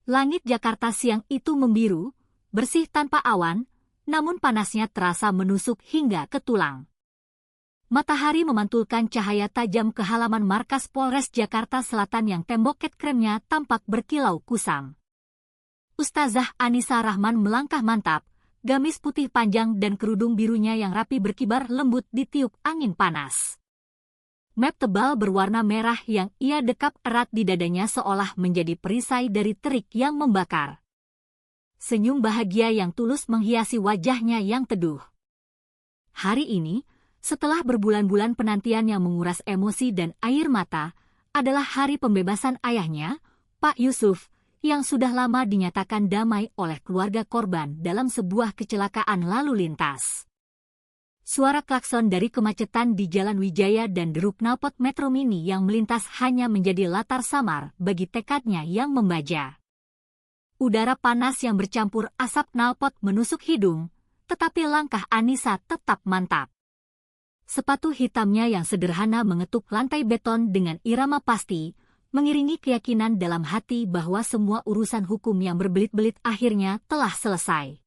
Langit Jakarta siang itu membiru, bersih tanpa awan, namun panasnya terasa menusuk hingga ke tulang. Matahari memantulkan cahaya tajam ke halaman markas Polres Jakarta Selatan yang tembok cat kremnya tampak berkilau kusam. Ustazah Anisa Rahman melangkah mantap, gamis putih panjang dan kerudung birunya yang rapi berkibar lembut ditiup angin panas. Map tebal berwarna merah yang ia dekap erat di dadanya seolah menjadi perisai dari terik yang membakar. Senyum bahagia yang tulus menghiasi wajahnya yang teduh. Hari ini, setelah berbulan-bulan penantian yang menguras emosi dan air mata, adalah hari pembebasan ayahnya, Pak Yusuf, yang sudah lama dinyatakan damai oleh keluarga korban dalam sebuah kecelakaan lalu lintas. Suara klakson dari kemacetan di Jalan Wijaya dan deruk knalpot Metro Mini yang melintas hanya menjadi latar samar bagi tekadnya yang membaja. Udara panas yang bercampur asap knalpot menusuk hidung, tetapi langkah Anisa tetap mantap. Sepatu hitamnya yang sederhana mengetuk lantai beton dengan irama pasti, mengiringi keyakinan dalam hati bahwa semua urusan hukum yang berbelit-belit akhirnya telah selesai.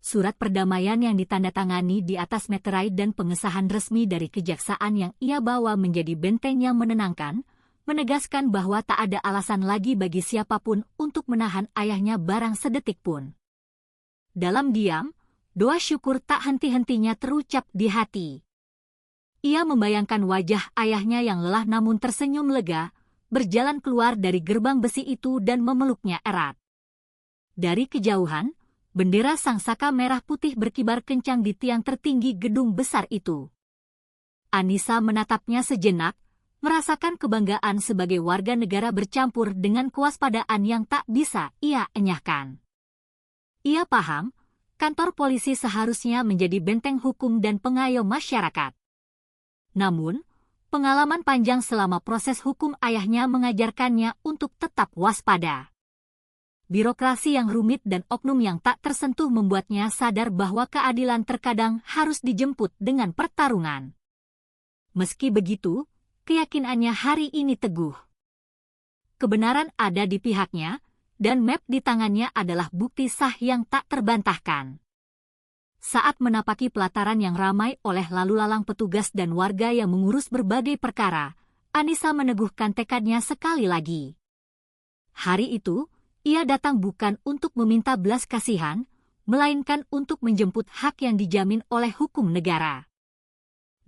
Surat perdamaian yang ditandatangani di atas meterai dan pengesahan resmi dari kejaksaan yang ia bawa menjadi benteng yang menenangkan, menegaskan bahwa tak ada alasan lagi bagi siapapun untuk menahan ayahnya barang sedetik pun. Dalam diam, doa syukur tak henti-hentinya terucap di hati. Ia membayangkan wajah ayahnya yang lelah namun tersenyum lega, berjalan keluar dari gerbang besi itu dan memeluknya erat. Dari kejauhan, bendera Sang Saka merah putih berkibar kencang di tiang tertinggi gedung besar itu. Anisa menatapnya sejenak, merasakan kebanggaan sebagai warga negara bercampur dengan kewaspadaan yang tak bisa ia enyahkan. Ia paham, kantor polisi seharusnya menjadi benteng hukum dan pengayom masyarakat. Namun, pengalaman panjang selama proses hukum ayahnya mengajarkannya untuk tetap waspada. Birokrasi yang rumit dan oknum yang tak tersentuh membuatnya sadar bahwa keadilan terkadang harus dijemput dengan pertarungan. Meski begitu, keyakinannya hari ini teguh. Kebenaran ada di pihaknya, dan map di tangannya adalah bukti sah yang tak terbantahkan. Saat menapaki pelataran yang ramai oleh lalu lalang petugas dan warga yang mengurus berbagai perkara, Anisa meneguhkan tekadnya sekali lagi. Hari itu, ia datang bukan untuk meminta belas kasihan, melainkan untuk menjemput hak yang dijamin oleh hukum negara.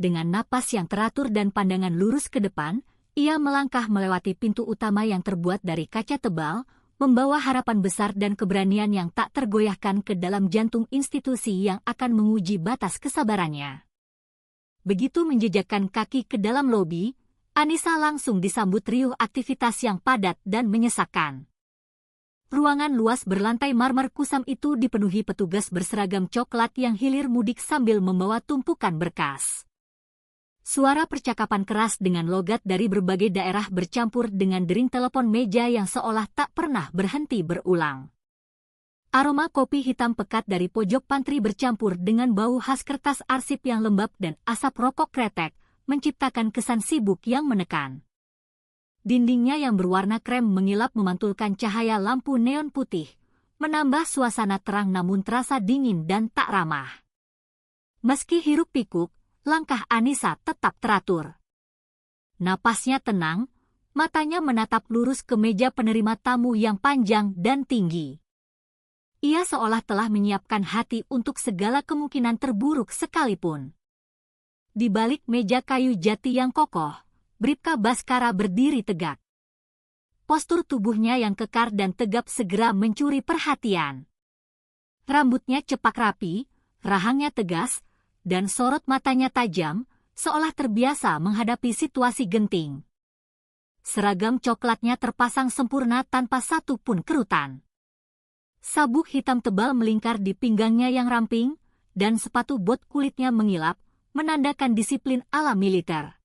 Dengan napas yang teratur dan pandangan lurus ke depan, ia melangkah melewati pintu utama yang terbuat dari kaca tebal, membawa harapan besar dan keberanian yang tak tergoyahkan ke dalam jantung institusi yang akan menguji batas kesabarannya. Begitu menjejakkan kaki ke dalam lobi, Anisa langsung disambut riuh aktivitas yang padat dan menyesakkan. Ruangan luas berlantai marmer kusam itu dipenuhi petugas berseragam coklat yang hilir mudik sambil membawa tumpukan berkas. Suara percakapan keras dengan logat dari berbagai daerah bercampur dengan dering telepon meja yang seolah tak pernah berhenti berulang. Aroma kopi hitam pekat dari pojok pantry bercampur dengan bau khas kertas arsip yang lembab dan asap rokok kretek, menciptakan kesan sibuk yang menekan. Dindingnya yang berwarna krem mengilap memantulkan cahaya lampu neon putih, menambah suasana terang namun terasa dingin dan tak ramah. Meski hiruk-pikuk, langkah Anisa tetap teratur. Napasnya tenang, matanya menatap lurus ke meja penerima tamu yang panjang dan tinggi. Ia seolah telah menyiapkan hati untuk segala kemungkinan terburuk sekalipun. Di balik meja kayu jati yang kokoh, Bribka Baskara berdiri tegak. Postur tubuhnya yang kekar dan tegap segera mencuri perhatian. Rambutnya cepak rapi, rahangnya tegas, dan sorot matanya tajam, seolah terbiasa menghadapi situasi genting. Seragam coklatnya terpasang sempurna tanpa satu pun kerutan. Sabuk hitam tebal melingkar di pinggangnya yang ramping, dan sepatu bot kulitnya mengilap, menandakan disiplin ala militer.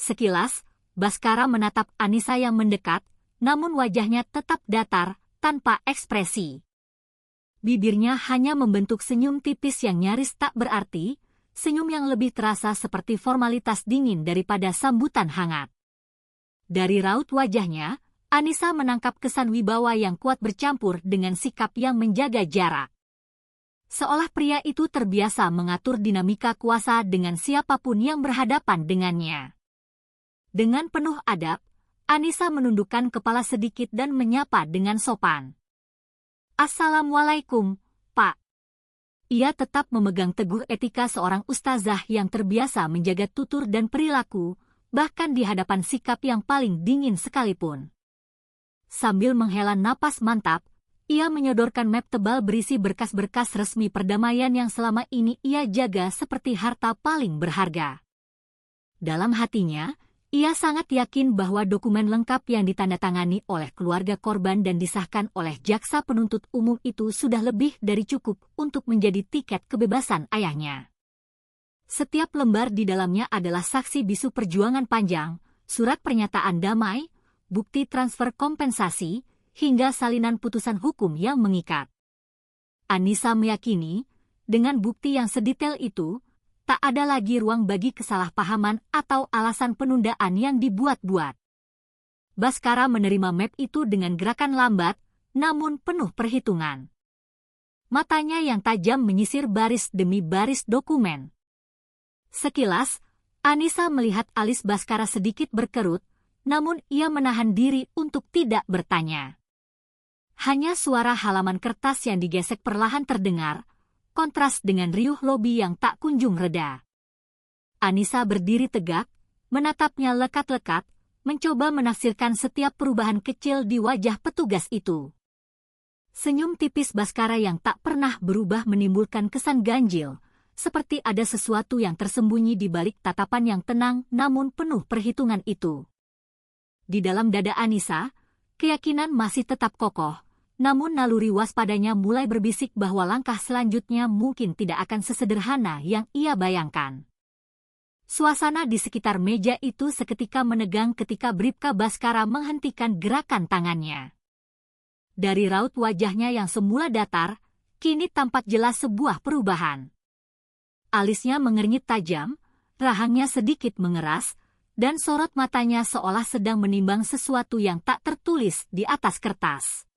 Sekilas, Baskara menatap Anisa yang mendekat, namun wajahnya tetap datar, tanpa ekspresi. Bibirnya hanya membentuk senyum tipis yang nyaris tak berarti, senyum yang lebih terasa seperti formalitas dingin daripada sambutan hangat. Dari raut wajahnya, Anissa menangkap kesan wibawa yang kuat bercampur dengan sikap yang menjaga jarak. Seolah pria itu terbiasa mengatur dinamika kuasa dengan siapapun yang berhadapan dengannya. Dengan penuh adab, Anissa menundukkan kepala sedikit dan menyapa dengan sopan. "Assalamualaikum, Pak." Ia tetap memegang teguh etika seorang ustazah yang terbiasa menjaga tutur dan perilaku, bahkan di hadapan sikap yang paling dingin sekalipun. Sambil menghela napas mantap, ia menyodorkan map tebal berisi berkas-berkas resmi perdamaian yang selama ini ia jaga seperti harta paling berharga. Dalam hatinya, ia sangat yakin bahwa dokumen lengkap yang ditandatangani oleh keluarga korban dan disahkan oleh jaksa penuntut umum itu sudah lebih dari cukup untuk menjadi tiket kebebasan ayahnya. Setiap lembar di dalamnya adalah saksi bisu perjuangan panjang, surat pernyataan damai, bukti transfer kompensasi, hingga salinan putusan hukum yang mengikat. Anissa meyakini, dengan bukti yang sedetail itu, tak ada lagi ruang bagi kesalahpahaman atau alasan penundaan yang dibuat-buat. Baskara menerima map itu dengan gerakan lambat, namun penuh perhitungan. Matanya yang tajam menyisir baris demi baris dokumen. Sekilas, Anissa melihat alis Baskara sedikit berkerut, namun ia menahan diri untuk tidak bertanya. Hanya suara halaman kertas yang digesek perlahan terdengar, kontras dengan riuh lobi yang tak kunjung reda. Anissa berdiri tegak, menatapnya lekat-lekat, mencoba menafsirkan setiap perubahan kecil di wajah petugas itu. Senyum tipis Baskara yang tak pernah berubah menimbulkan kesan ganjil, seperti ada sesuatu yang tersembunyi di balik tatapan yang tenang namun penuh perhitungan itu. Di dalam dada Anissa, keyakinan masih tetap kokoh, namun naluri waspadanya mulai berbisik bahwa langkah selanjutnya mungkin tidak akan sesederhana yang ia bayangkan. Suasana di sekitar meja itu seketika menegang ketika Bribka Baskara menghentikan gerakan tangannya. Dari raut wajahnya yang semula datar, kini tampak jelas sebuah perubahan. Alisnya mengernyit tajam, rahangnya sedikit mengeras, dan sorot matanya seolah sedang menimbang sesuatu yang tak tertulis di atas kertas.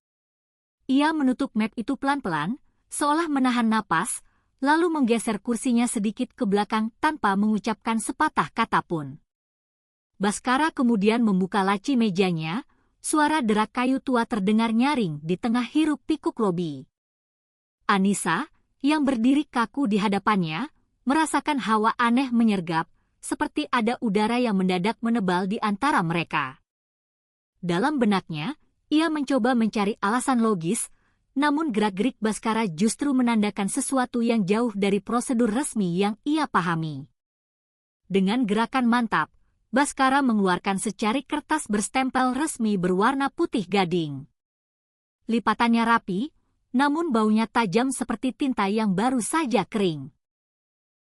Ia menutup map itu pelan-pelan, seolah menahan napas, lalu menggeser kursinya sedikit ke belakang tanpa mengucapkan sepatah kata pun. Baskara kemudian membuka laci mejanya, suara derak kayu tua terdengar nyaring di tengah hiruk-pikuk lobi. Anissa, yang berdiri kaku di hadapannya, merasakan hawa aneh menyergap, seperti ada udara yang mendadak menebal di antara mereka. Dalam benaknya, ia mencoba mencari alasan logis, namun gerak-gerik Baskara justru menandakan sesuatu yang jauh dari prosedur resmi yang ia pahami. Dengan gerakan mantap, Baskara mengeluarkan secarik kertas berstempel resmi berwarna putih gading. Lipatannya rapi, namun baunya tajam seperti tinta yang baru saja kering.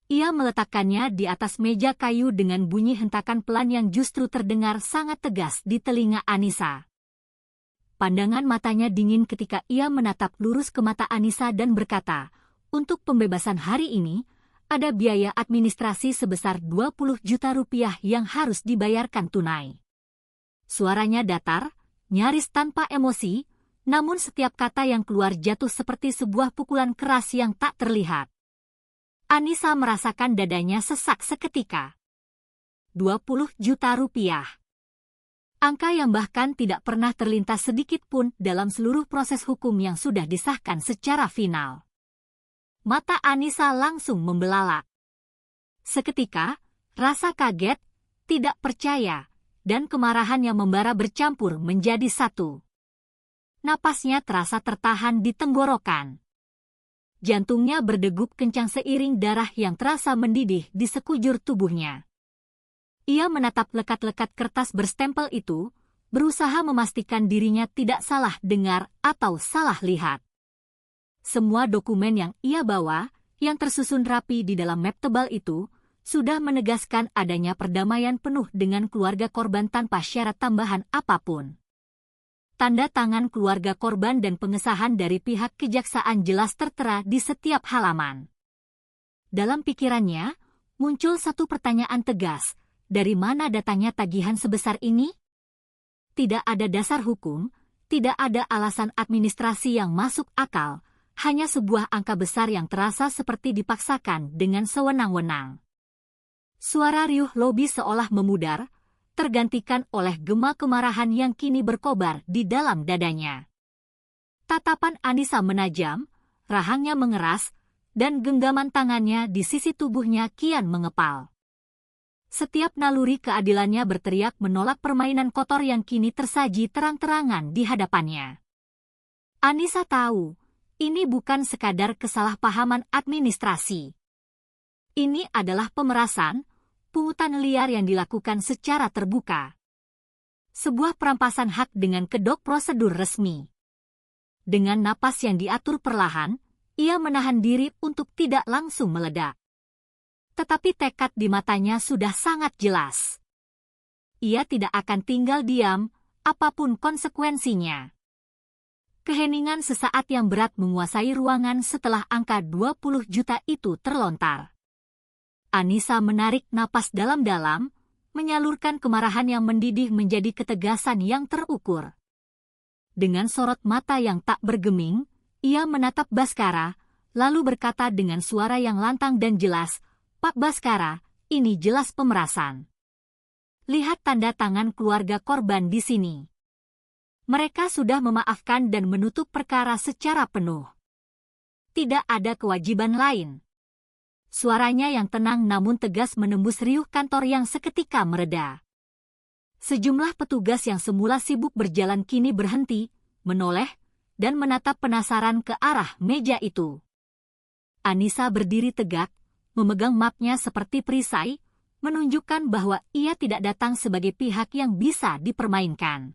Ia meletakkannya di atas meja kayu dengan bunyi hentakan pelan yang justru terdengar sangat tegas di telinga Anissa. Pandangan matanya dingin ketika ia menatap lurus ke mata Anissa dan berkata, "Untuk pembebasan hari ini, ada biaya administrasi sebesar 20 juta rupiah yang harus dibayarkan tunai." Suaranya datar, nyaris tanpa emosi, namun setiap kata yang keluar jatuh seperti sebuah pukulan keras yang tak terlihat. Anissa merasakan dadanya sesak seketika. 20 juta rupiah. Angka yang bahkan tidak pernah terlintas sedikit pun dalam seluruh proses hukum yang sudah disahkan secara final. Mata Anissa langsung membelalak. Seketika, rasa kaget, tidak percaya, dan kemarahan yang membara bercampur menjadi satu. Napasnya terasa tertahan di tenggorokan. Jantungnya berdegup kencang seiring darah yang terasa mendidih di sekujur tubuhnya. Ia menatap lekat-lekat kertas berstempel itu, berusaha memastikan dirinya tidak salah dengar atau salah lihat. Semua dokumen yang ia bawa, yang tersusun rapi di dalam map tebal itu, sudah menegaskan adanya perdamaian penuh dengan keluarga korban tanpa syarat tambahan apapun. Tanda tangan keluarga korban dan pengesahan dari pihak kejaksaan jelas tertera di setiap halaman. Dalam pikirannya, muncul satu pertanyaan tegas, dari mana datangnya tagihan sebesar ini? Tidak ada dasar hukum, tidak ada alasan administrasi yang masuk akal, hanya sebuah angka besar yang terasa seperti dipaksakan dengan sewenang-wenang. Suara riuh Lobby seolah memudar, tergantikan oleh gema kemarahan yang kini berkobar di dalam dadanya. Tatapan Anissa menajam, rahangnya mengeras, dan genggaman tangannya di sisi tubuhnya kian mengepal. Setiap naluri keadilannya berteriak menolak permainan kotor yang kini tersaji terang-terangan di hadapannya. Anissa tahu, ini bukan sekadar kesalahpahaman administrasi. Ini adalah pemerasan, pungutan liar yang dilakukan secara terbuka. Sebuah perampasan hak dengan kedok prosedur resmi. Dengan napas yang diatur perlahan, ia menahan diri untuk tidak langsung meledak. Tetapi tekad di matanya sudah sangat jelas. Ia tidak akan tinggal diam, apapun konsekuensinya. Keheningan sesaat yang berat menguasai ruangan setelah angka 20 juta itu terlontar. Anissa menarik napas dalam-dalam, menyalurkan kemarahan yang mendidih menjadi ketegasan yang terukur. Dengan sorot mata yang tak bergeming, ia menatap Baskara, lalu berkata dengan suara yang lantang dan jelas, "Pak Baskara, ini jelas pemerasan. Lihat tanda tangan keluarga korban di sini. Mereka sudah memaafkan dan menutup perkara secara penuh. Tidak ada kewajiban lain." Suaranya yang tenang namun tegas menembus riuh kantor yang seketika mereda. Sejumlah petugas yang semula sibuk berjalan kini berhenti, menoleh, dan menatap penasaran ke arah meja itu. Anissa berdiri tegak, memegang mapnya seperti perisai, menunjukkan bahwa ia tidak datang sebagai pihak yang bisa dipermainkan.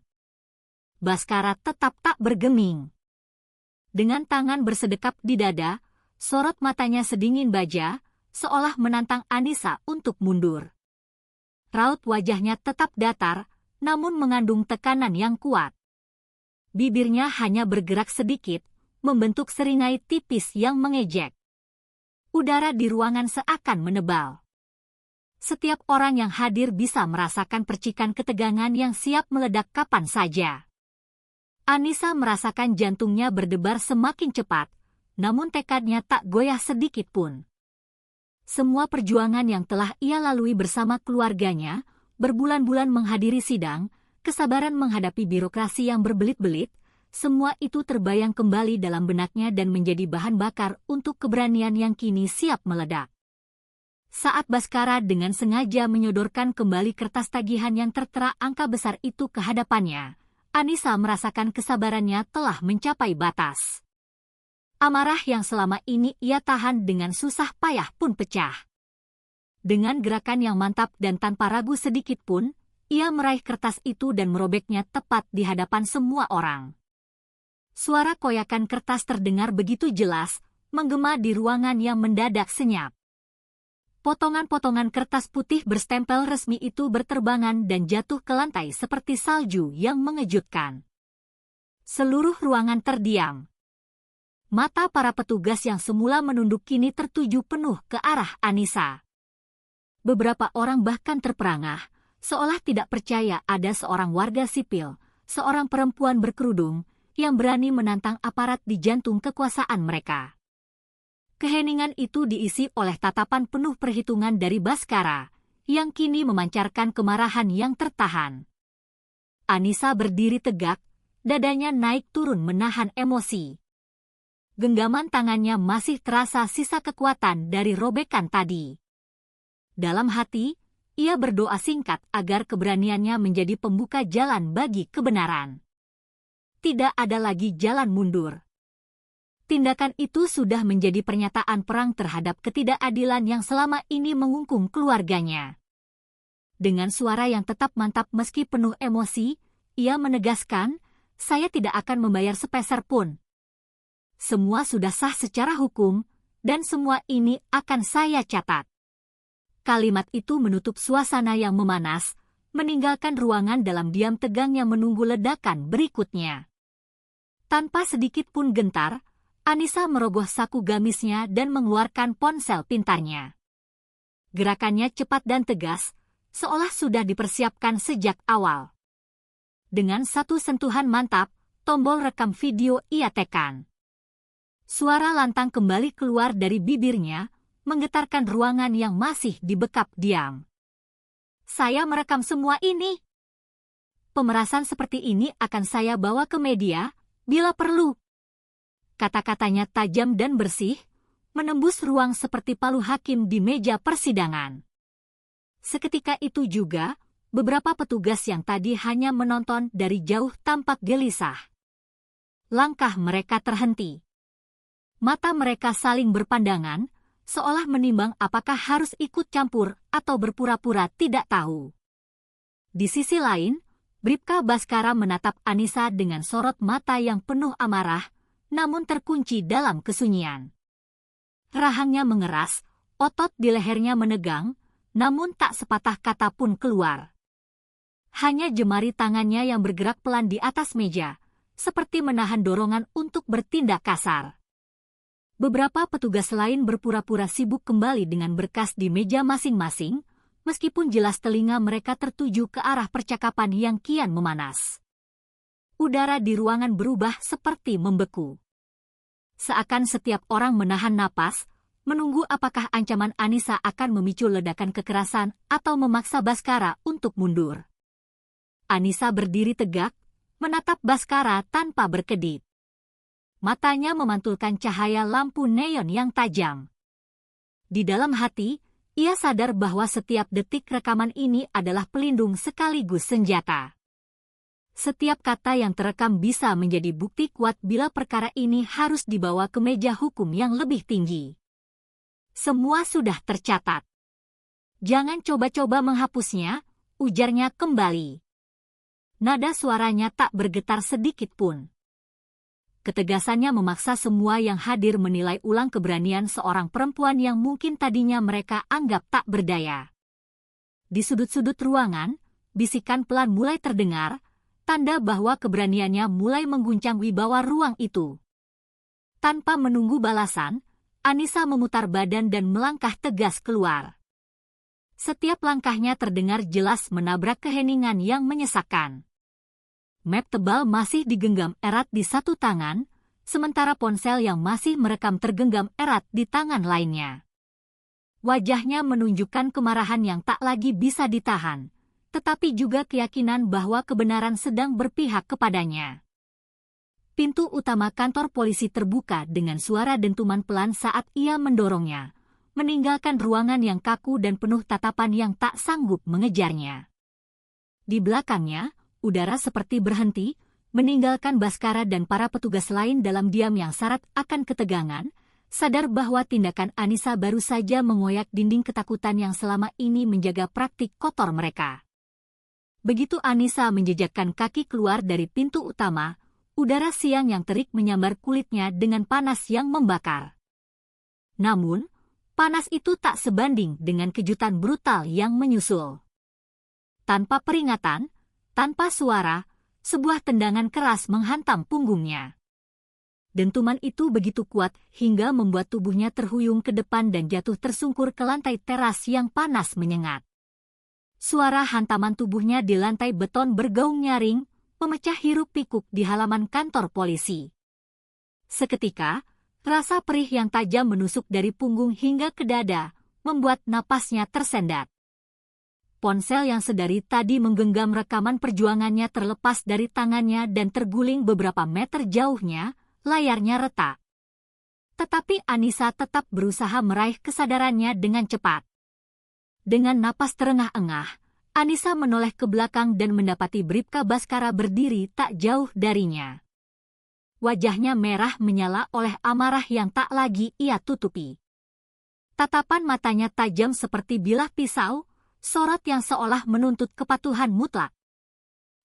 Baskara tetap tak bergeming. Dengan tangan bersedekap di dada, sorot matanya sedingin baja, seolah menantang Anissa untuk mundur. Raut wajahnya tetap datar, namun mengandung tekanan yang kuat. Bibirnya hanya bergerak sedikit, membentuk seringai tipis yang mengejek. Udara di ruangan seakan menebal. Setiap orang yang hadir bisa merasakan percikan ketegangan yang siap meledak kapan saja. Anissa merasakan jantungnya berdebar semakin cepat, namun tekadnya tak goyah sedikit pun. Semua perjuangan yang telah ia lalui bersama keluarganya, berbulan-bulan menghadiri sidang, kesabaran menghadapi birokrasi yang berbelit-belit, semua itu terbayang kembali dalam benaknya dan menjadi bahan bakar untuk keberanian yang kini siap meledak. Saat Baskara dengan sengaja menyodorkan kembali kertas tagihan yang tertera angka besar itu ke hadapannya, Anissa merasakan kesabarannya telah mencapai batas. Amarah yang selama ini ia tahan dengan susah payah pun pecah. Dengan gerakan yang mantap dan tanpa ragu sedikit pun, ia meraih kertas itu dan merobeknya tepat di hadapan semua orang. Suara koyakan kertas terdengar begitu jelas, menggema di ruangan yang mendadak senyap. Potongan-potongan kertas putih berstempel resmi itu berterbangan dan jatuh ke lantai seperti salju yang mengejutkan. Seluruh ruangan terdiam. Mata para petugas yang semula menunduk kini tertuju penuh ke arah Anissa. Beberapa orang bahkan terperangah, seolah tidak percaya ada seorang warga sipil, seorang perempuan berkerudung, yang berani menantang aparat di jantung kekuasaan mereka. Keheningan itu diisi oleh tatapan penuh perhitungan dari Baskara, yang kini memancarkan kemarahan yang tertahan. Anissa berdiri tegak, dadanya naik turun menahan emosi. Genggaman tangannya masih terasa sisa kekuatan dari robekan tadi. Dalam hati, ia berdoa singkat agar keberaniannya menjadi pembuka jalan bagi kebenaran. Tidak ada lagi jalan mundur. Tindakan itu sudah menjadi pernyataan perang terhadap ketidakadilan yang selama ini mengungkung keluarganya. Dengan suara yang tetap mantap meski penuh emosi, ia menegaskan, "Saya tidak akan membayar sepeser pun. Semua sudah sah secara hukum, dan semua ini akan saya catat." Kalimat itu menutup suasana yang memanas, meninggalkan ruangan dalam diam tegang yang menunggu ledakan berikutnya. Tanpa sedikit pun gentar, Anissa merogoh saku gamisnya dan mengeluarkan ponsel pintarnya. Gerakannya cepat dan tegas, seolah sudah dipersiapkan sejak awal. Dengan satu sentuhan mantap, tombol rekam video ia tekan. Suara lantang kembali keluar dari bibirnya, menggetarkan ruangan yang masih dibekap diam. Saya merekam semua ini. Pemerasan seperti ini akan saya bawa ke media, bila perlu. Kata-katanya tajam dan bersih, menembus ruang seperti palu hakim di meja persidangan. Seketika itu juga, beberapa petugas yang tadi hanya menonton dari jauh tampak gelisah. Langkah mereka terhenti. Mata mereka saling berpandangan, seolah menimbang apakah harus ikut campur atau berpura-pura tidak tahu. Di sisi lain, Bribka Baskara menatap Anissa dengan sorot mata yang penuh amarah, namun terkunci dalam kesunyian. Rahangnya mengeras, otot di lehernya menegang, namun tak sepatah kata pun keluar. Hanya jemari tangannya yang bergerak pelan di atas meja, seperti menahan dorongan untuk bertindak kasar. Beberapa petugas lain berpura-pura sibuk kembali dengan berkas di meja masing-masing, meskipun jelas telinga mereka tertuju ke arah percakapan yang kian memanas. Udara di ruangan berubah seperti membeku. Seakan setiap orang menahan napas, menunggu apakah ancaman Anissa akan memicu ledakan kekerasan atau memaksa Baskara untuk mundur. Anissa berdiri tegak, menatap Baskara tanpa berkedip. Matanya memantulkan cahaya lampu neon yang tajam. Di dalam hati, ia sadar bahwa setiap detik rekaman ini adalah pelindung sekaligus senjata. Setiap kata yang terekam bisa menjadi bukti kuat bila perkara ini harus dibawa ke meja hukum yang lebih tinggi. Semua sudah tercatat. Jangan coba-coba menghapusnya, ujarnya kembali. Nada suaranya tak bergetar sedikit pun. Ketegasannya memaksa semua yang hadir menilai ulang keberanian seorang perempuan yang mungkin tadinya mereka anggap tak berdaya. Di sudut-sudut ruangan, bisikan pelan mulai terdengar, tanda bahwa keberaniannya mulai mengguncang wibawa ruang itu. Tanpa menunggu balasan, Anissa memutar badan dan melangkah tegas keluar. Setiap langkahnya terdengar jelas menabrak keheningan yang menyesakkan. Map tebal masih digenggam erat di satu tangan, sementara ponsel yang masih merekam tergenggam erat di tangan lainnya. Wajahnya menunjukkan kemarahan yang tak lagi bisa ditahan, tetapi juga keyakinan bahwa kebenaran sedang berpihak kepadanya. Pintu utama kantor polisi terbuka dengan suara dentuman pelan saat ia mendorongnya, meninggalkan ruangan yang kaku dan penuh tatapan yang tak sanggup mengejarnya. Di belakangnya, udara seperti berhenti, meninggalkan Baskara dan para petugas lain dalam diam yang syarat akan ketegangan, sadar bahwa tindakan Anissa baru saja mengoyak dinding ketakutan yang selama ini menjaga praktik kotor mereka. Begitu Anissa menjejakkan kaki keluar dari pintu utama, udara siang yang terik menyambar kulitnya dengan panas yang membakar. Namun, panas itu tak sebanding dengan kejutan brutal yang menyusul. Tanpa peringatan, tanpa suara, sebuah tendangan keras menghantam punggungnya. Dentuman itu begitu kuat hingga membuat tubuhnya terhuyung ke depan dan jatuh tersungkur ke lantai teras yang panas menyengat. Suara hantaman tubuhnya di lantai beton bergaung nyaring, memecah hiruk-pikuk di halaman kantor polisi. Seketika, rasa perih yang tajam menusuk dari punggung hingga ke dada, membuat napasnya tersendat. Ponsel yang sedari tadi menggenggam rekaman perjuangannya terlepas dari tangannya dan terguling beberapa meter jauhnya, layarnya retak. Tetapi Anissa tetap berusaha meraih kesadarannya dengan cepat. Dengan napas terengah-engah, Anissa menoleh ke belakang dan mendapati Bribka Baskara berdiri tak jauh darinya. Wajahnya merah menyala oleh amarah yang tak lagi ia tutupi. Tatapan matanya tajam seperti bilah pisau, sorot yang seolah menuntut kepatuhan mutlak.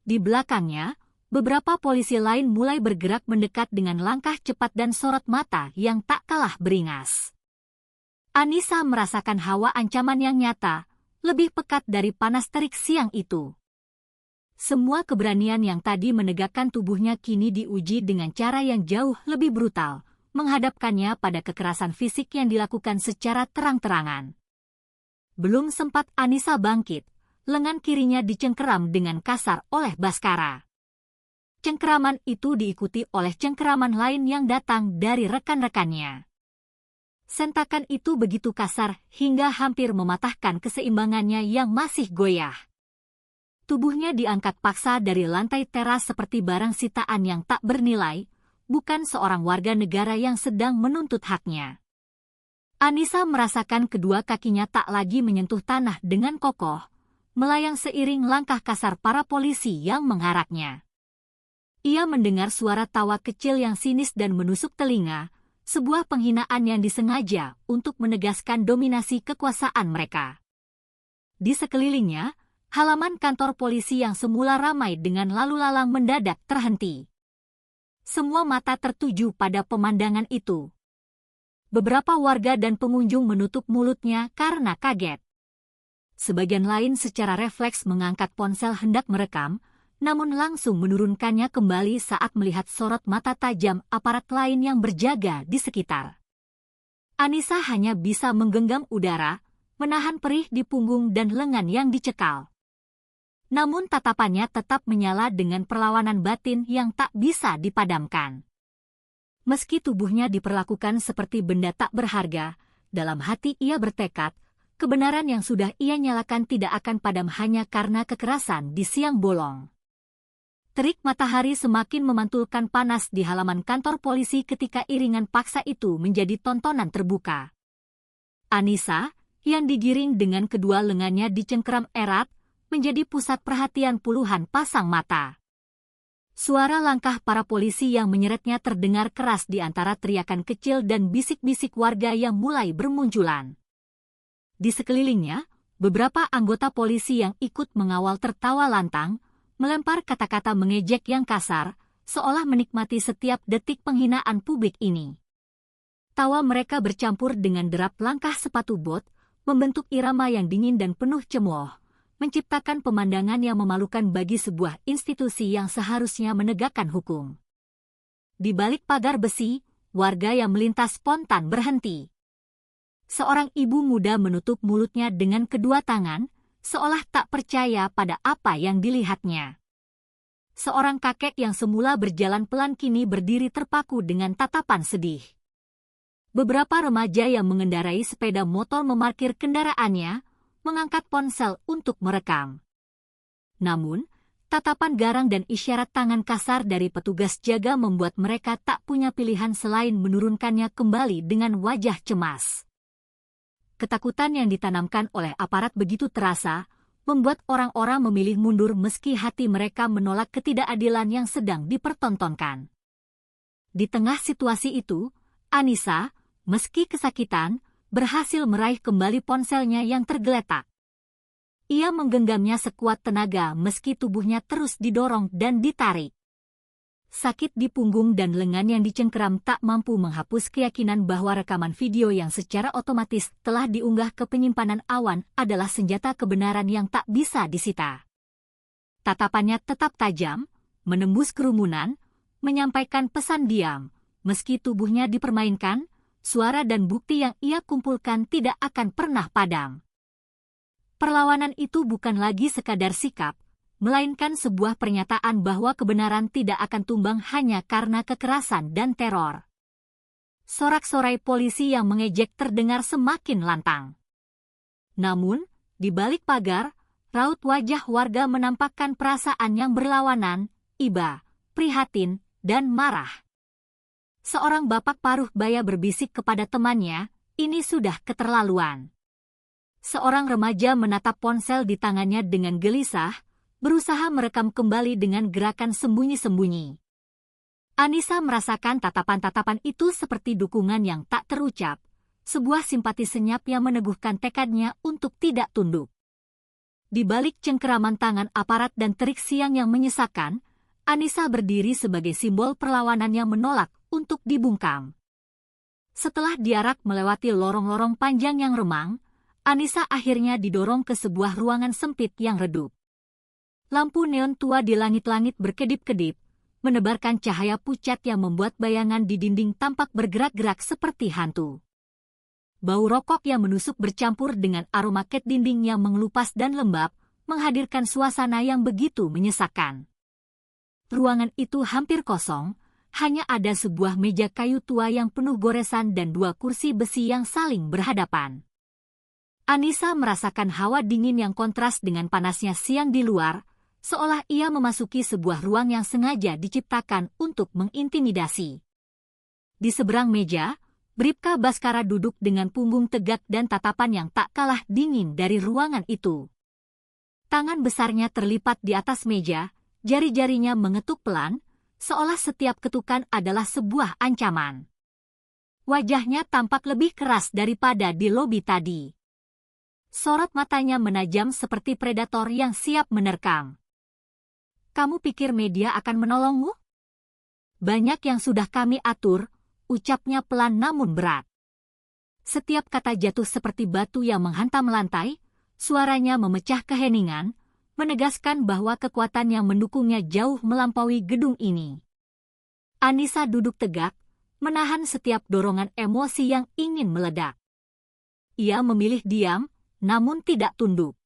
Di belakangnya, beberapa polisi lain mulai bergerak mendekat dengan langkah cepat dan sorot mata yang tak kalah beringas. Anissa merasakan hawa ancaman yang nyata, lebih pekat dari panas terik siang itu. Semua keberanian yang tadi menegakkan tubuhnya kini diuji dengan cara yang jauh lebih brutal, menghadapkannya pada kekerasan fisik yang dilakukan secara terang-terangan. Belum sempat Anissa bangkit, lengan kirinya dicengkeram dengan kasar oleh Baskara. Cengkeraman itu diikuti oleh cengkeraman lain yang datang dari rekan-rekannya. Sentakan itu begitu kasar hingga hampir mematahkan keseimbangannya yang masih goyah. Tubuhnya diangkat paksa dari lantai teras seperti barang sitaan yang tak bernilai, bukan seorang warga negara yang sedang menuntut haknya. Anissa merasakan kedua kakinya tak lagi menyentuh tanah dengan kokoh, melayang seiring langkah kasar para polisi yang mengharaknya. Ia mendengar suara tawa kecil yang sinis dan menusuk telinga, sebuah penghinaan yang disengaja untuk menegaskan dominasi kekuasaan mereka. Di sekelilingnya, halaman kantor polisi yang semula ramai dengan lalu lalang mendadak terhenti. Semua mata tertuju pada pemandangan itu. Beberapa warga dan pengunjung menutup mulutnya karena kaget. Sebagian lain secara refleks mengangkat ponsel hendak merekam, namun langsung menurunkannya kembali saat melihat sorot mata tajam aparat lain yang berjaga di sekitar. Anissa hanya bisa menggenggam udara, menahan perih di punggung dan lengan yang dicekal. Namun tatapannya tetap menyala dengan perlawanan batin yang tak bisa dipadamkan. Meski tubuhnya diperlakukan seperti benda tak berharga, dalam hati ia bertekad, kebenaran yang sudah ia nyalakan tidak akan padam hanya karena kekerasan di siang bolong. Terik matahari semakin memantulkan panas di halaman kantor polisi ketika iringan paksa itu menjadi tontonan terbuka. Anissa, yang digiring dengan kedua lengannya dicengkeram erat, menjadi pusat perhatian puluhan pasang mata. Suara langkah para polisi yang menyeretnya terdengar keras di antara teriakan kecil dan bisik-bisik warga yang mulai bermunculan. Di sekelilingnya, beberapa anggota polisi yang ikut mengawal tertawa lantang, melempar kata-kata mengejek yang kasar, seolah menikmati setiap detik penghinaan publik ini. Tawa mereka bercampur dengan derap langkah sepatu bot, membentuk irama yang dingin dan penuh cemooh, menciptakan pemandangan yang memalukan bagi sebuah institusi yang seharusnya menegakkan hukum. Di balik pagar besi, warga yang melintas spontan berhenti. Seorang ibu muda menutup mulutnya dengan kedua tangan, seolah tak percaya pada apa yang dilihatnya. Seorang kakek yang semula berjalan pelan kini berdiri terpaku dengan tatapan sedih. Beberapa remaja yang mengendarai sepeda motor memarkir kendaraannya, mengangkat ponsel untuk merekam. Namun, tatapan garang dan isyarat tangan kasar dari petugas jaga membuat mereka tak punya pilihan selain menurunkannya kembali dengan wajah cemas. Ketakutan yang ditanamkan oleh aparat begitu terasa, membuat orang-orang memilih mundur meski hati mereka menolak ketidakadilan yang sedang dipertontonkan. Di tengah situasi itu, Anissa, meski kesakitan, berhasil meraih kembali ponselnya yang tergeletak. Ia menggenggamnya sekuat tenaga meski tubuhnya terus didorong dan ditarik. Sakit di punggung dan lengan yang dicengkeram tak mampu menghapus keyakinan bahwa rekaman video yang secara otomatis telah diunggah ke penyimpanan awan adalah senjata kebenaran yang tak bisa disita. Tatapannya tetap tajam, menembus kerumunan, menyampaikan pesan diam, meski tubuhnya dipermainkan, suara dan bukti yang ia kumpulkan tidak akan pernah padam. Perlawanan itu bukan lagi sekadar sikap, melainkan sebuah pernyataan bahwa kebenaran tidak akan tumbang hanya karena kekerasan dan teror. Sorak-sorai polisi yang mengejek terdengar semakin lantang. Namun, di balik pagar, raut wajah warga menampakkan perasaan yang berlawanan, iba, prihatin, dan marah. Seorang bapak paruh baya berbisik kepada temannya, ini sudah keterlaluan. Seorang remaja menatap ponsel di tangannya dengan gelisah, berusaha merekam kembali dengan gerakan sembunyi-sembunyi. Anissa merasakan tatapan-tatapan itu seperti dukungan yang tak terucap, sebuah simpati senyap yang meneguhkan tekadnya untuk tidak tunduk. Di balik cengkeraman tangan aparat dan terik siang yang menyesakan, Anissa berdiri sebagai simbol perlawanan yang menolak untuk dibungkam. Setelah diarak melewati lorong-lorong panjang yang remang, Anissa akhirnya didorong ke sebuah ruangan sempit yang redup. Lampu neon tua di langit-langit berkedip-kedip, menebarkan cahaya pucat yang membuat bayangan di dinding tampak bergerak-gerak seperti hantu. Bau rokok yang menusuk bercampur dengan aroma cat dinding yang mengelupas dan lembab, menghadirkan suasana yang begitu menyesakan. ruangan itu hampir kosong, hanya ada sebuah meja kayu tua yang penuh goresan dan 2 kursi besi yang saling berhadapan. Anissa merasakan hawa dingin yang kontras dengan panasnya siang di luar, seolah ia memasuki sebuah ruang yang sengaja diciptakan untuk mengintimidasi. Di seberang meja, Bribka Baskara duduk dengan punggung tegak dan tatapan yang tak kalah dingin dari ruangan itu. Tangan besarnya terlipat di atas meja, jari-jarinya mengetuk pelan, seolah setiap ketukan adalah sebuah ancaman. Wajahnya tampak lebih keras daripada di lobi tadi. Sorot matanya menajam seperti predator yang siap menerkam. Kamu pikir media akan menolongmu? Banyak yang sudah kami atur, ucapnya pelan namun berat. Setiap kata jatuh seperti batu yang menghantam lantai, suaranya memecah keheningan, menegaskan bahwa kekuatan yang mendukungnya jauh melampaui gedung ini. Anissa duduk tegak, menahan setiap dorongan emosi yang ingin meledak. Ia memilih diam, namun tidak tunduk.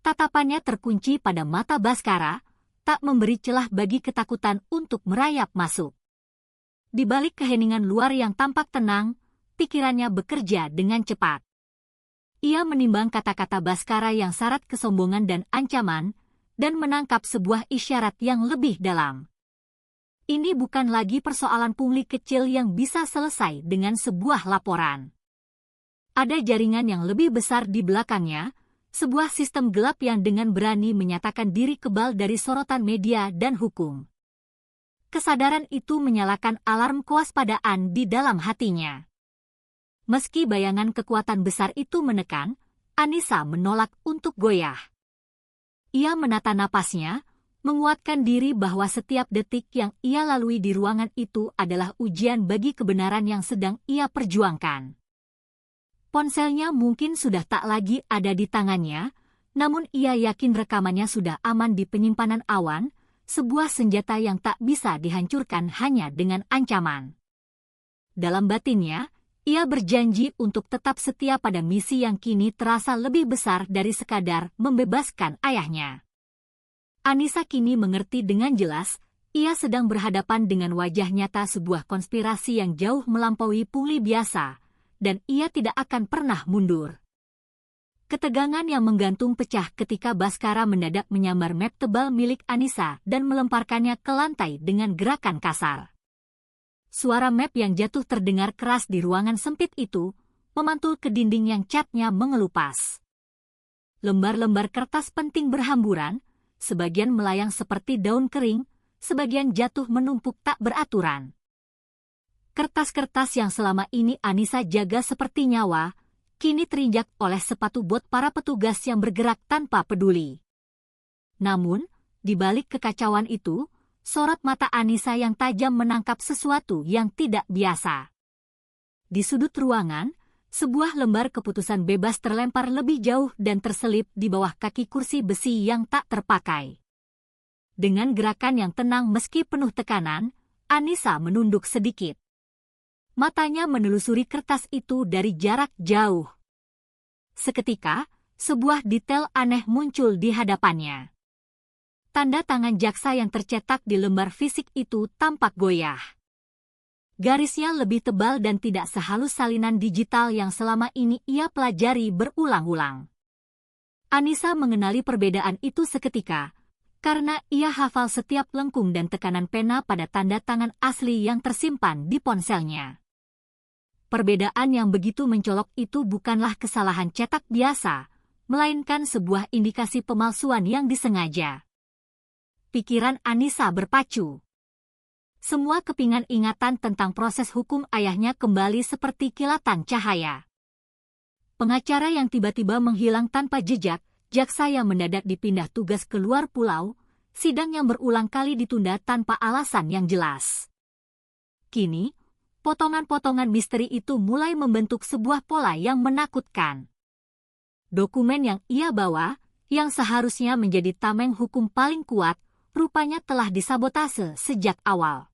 Tatapannya terkunci pada mata Baskara, tak memberi celah bagi ketakutan untuk merayap masuk. Di balik keheningan luar yang tampak tenang, pikirannya bekerja dengan cepat. Ia menimbang kata-kata Baskara yang syarat kesombongan dan ancaman, dan menangkap sebuah isyarat yang lebih dalam. Ini bukan lagi persoalan pungli kecil yang bisa selesai dengan sebuah laporan. Ada jaringan yang lebih besar di belakangnya, sebuah sistem gelap yang dengan berani menyatakan diri kebal dari sorotan media dan hukum. Kesadaran itu menyalakan alarm kewaspadaan di dalam hatinya. Meski bayangan kekuatan besar itu menekan, Anissa menolak untuk goyah. Ia menata napasnya, menguatkan diri bahwa setiap detik yang ia lalui di ruangan itu adalah ujian bagi kebenaran yang sedang ia perjuangkan. Ponselnya mungkin sudah tak lagi ada di tangannya, namun ia yakin rekamannya sudah aman di penyimpanan awan, sebuah senjata yang tak bisa dihancurkan hanya dengan ancaman. Dalam batinnya, ia berjanji untuk tetap setia pada misi yang kini terasa lebih besar dari sekadar membebaskan ayahnya. Anissa kini mengerti dengan jelas, ia sedang berhadapan dengan wajah nyata sebuah konspirasi yang jauh melampaui pungli biasa, dan ia tidak akan pernah mundur. Ketegangan yang menggantung pecah ketika Baskara mendadak menyambar map tebal milik Anissa dan melemparkannya ke lantai dengan gerakan kasar. Suara map yang jatuh terdengar keras di ruangan sempit itu, memantul ke dinding yang catnya mengelupas. Lembar-lembar kertas penting berhamburan, sebagian melayang seperti daun kering, sebagian jatuh menumpuk tak beraturan. Kertas-kertas yang selama ini Anissa jaga seperti nyawa, kini terinjak oleh sepatu bot para petugas yang bergerak tanpa peduli. Namun, di balik kekacauan itu, sorot mata Anissa yang tajam menangkap sesuatu yang tidak biasa. Di sudut ruangan, sebuah lembar keputusan bebas terlempar lebih jauh dan terselip di bawah kaki kursi besi yang tak terpakai. Dengan gerakan yang tenang meski penuh tekanan, Anissa menunduk sedikit. Matanya menelusuri kertas itu dari jarak jauh. Seketika, sebuah detail aneh muncul di hadapannya. Tanda tangan jaksa yang tercetak di lembar fisik itu tampak goyah. Garisnya lebih tebal dan tidak sehalus salinan digital yang selama ini ia pelajari berulang-ulang. Anissa mengenali perbedaan itu seketika, karena ia hafal setiap lengkung dan tekanan pena pada tanda tangan asli yang tersimpan di ponselnya. Perbedaan yang begitu mencolok itu bukanlah kesalahan cetak biasa, melainkan sebuah indikasi pemalsuan yang disengaja. Pikiran Anissa berpacu. Semua kepingan ingatan tentang proses hukum ayahnya kembali seperti kilatan cahaya. Pengacara yang tiba-tiba menghilang tanpa jejak, jaksa yang mendadak dipindah tugas ke luar pulau, sidang yang berulang kali ditunda tanpa alasan yang jelas. Kini, potongan-potongan misteri itu mulai membentuk sebuah pola yang menakutkan. Dokumen yang ia bawa, yang seharusnya menjadi tameng hukum paling kuat, rupanya telah disabotase sejak awal.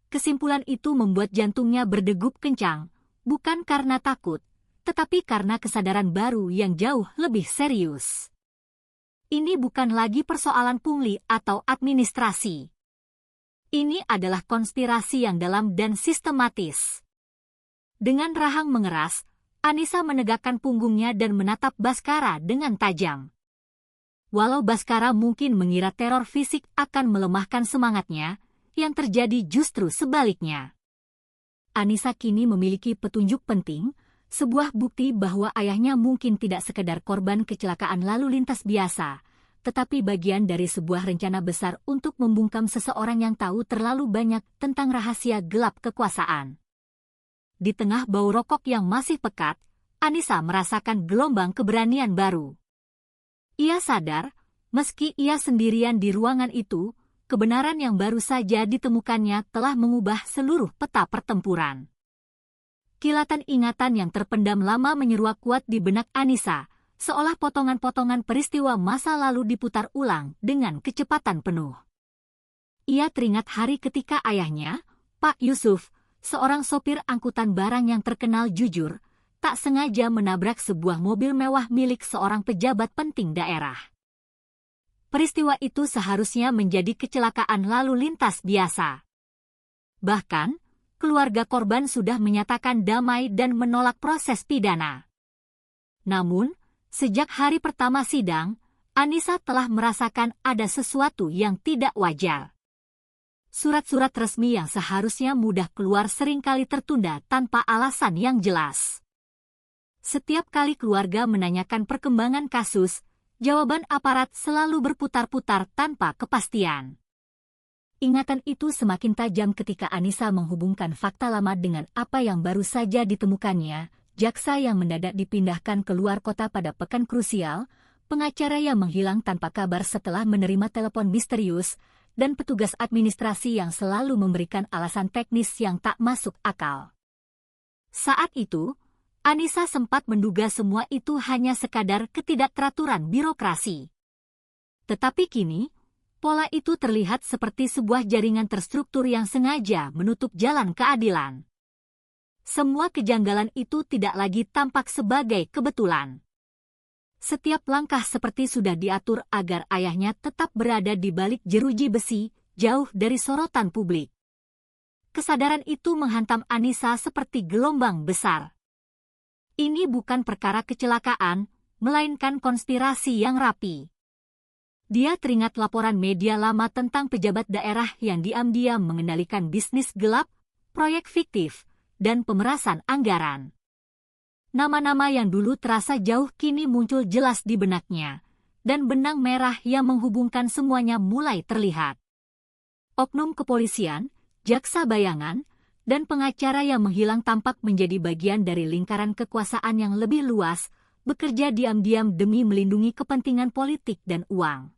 Kesimpulan itu membuat jantungnya berdegup kencang, bukan karena takut, tetapi karena kesadaran baru yang jauh lebih serius. ini bukan lagi persoalan pungli atau administrasi. Ini adalah konspirasi yang dalam dan sistematis. Dengan rahang mengeras, Anissa menegakkan punggungnya dan menatap Bhaskara dengan tajam. Walau Bhaskara mungkin mengira teror fisik akan melemahkan semangatnya, yang terjadi justru sebaliknya. Anissa kini memiliki petunjuk penting, sebuah bukti bahwa ayahnya mungkin tidak sekedar korban kecelakaan lalu lintas biasa, tetapi bagian dari sebuah rencana besar untuk membungkam seseorang yang tahu terlalu banyak tentang rahasia gelap kekuasaan. Di tengah bau rokok yang masih pekat, Anissa merasakan gelombang keberanian baru. Ia sadar, meski ia sendirian di ruangan itu, kebenaran yang baru saja ditemukannya telah mengubah seluruh peta pertempuran. Kilatan ingatan yang terpendam lama menyeruak kuat di benak Anissa, seolah potongan-potongan peristiwa masa lalu diputar ulang dengan kecepatan penuh. Ia teringat hari ketika ayahnya, Pak Yusuf, seorang sopir angkutan barang yang terkenal jujur, tak sengaja menabrak sebuah mobil mewah milik seorang pejabat penting daerah. Peristiwa itu seharusnya menjadi kecelakaan lalu lintas biasa. Bahkan, keluarga korban sudah menyatakan damai dan menolak proses pidana. Namun, sejak hari pertama sidang, Anissa telah merasakan ada sesuatu yang tidak wajar. Surat-surat resmi yang seharusnya mudah keluar seringkali tertunda tanpa alasan yang jelas. Setiap kali keluarga menanyakan perkembangan kasus, jawaban aparat selalu berputar-putar tanpa kepastian. Ingatan itu semakin tajam ketika Anissa menghubungkan fakta lama dengan apa yang baru saja ditemukannya, jaksa yang mendadak dipindahkan keluar kota pada pekan krusial, pengacara yang menghilang tanpa kabar setelah menerima telepon misterius, dan petugas administrasi yang selalu memberikan alasan teknis yang tak masuk akal. Saat itu, Anissa sempat menduga semua itu hanya sekadar ketidakteraturan birokrasi. Tetapi kini, pola itu terlihat seperti sebuah jaringan terstruktur yang sengaja menutup jalan keadilan. Semua kejanggalan itu tidak lagi tampak sebagai kebetulan. Setiap langkah seperti sudah diatur agar ayahnya tetap berada di balik jeruji besi, jauh dari sorotan publik. Kesadaran itu menghantam Anissa seperti gelombang besar. Ini bukan perkara kecelakaan, melainkan konspirasi yang rapi. Dia teringat laporan media lama tentang pejabat daerah yang diam-diam mengendalikan bisnis gelap, proyek fiktif, dan pemerasan anggaran. Nama-nama yang dulu terasa jauh kini muncul jelas di benaknya, dan benang merah yang menghubungkan semuanya mulai terlihat. Oknum kepolisian, jaksa bayangan, dan pengacara yang menghilang tampak menjadi bagian dari lingkaran kekuasaan yang lebih luas, bekerja diam-diam demi melindungi kepentingan politik dan uang.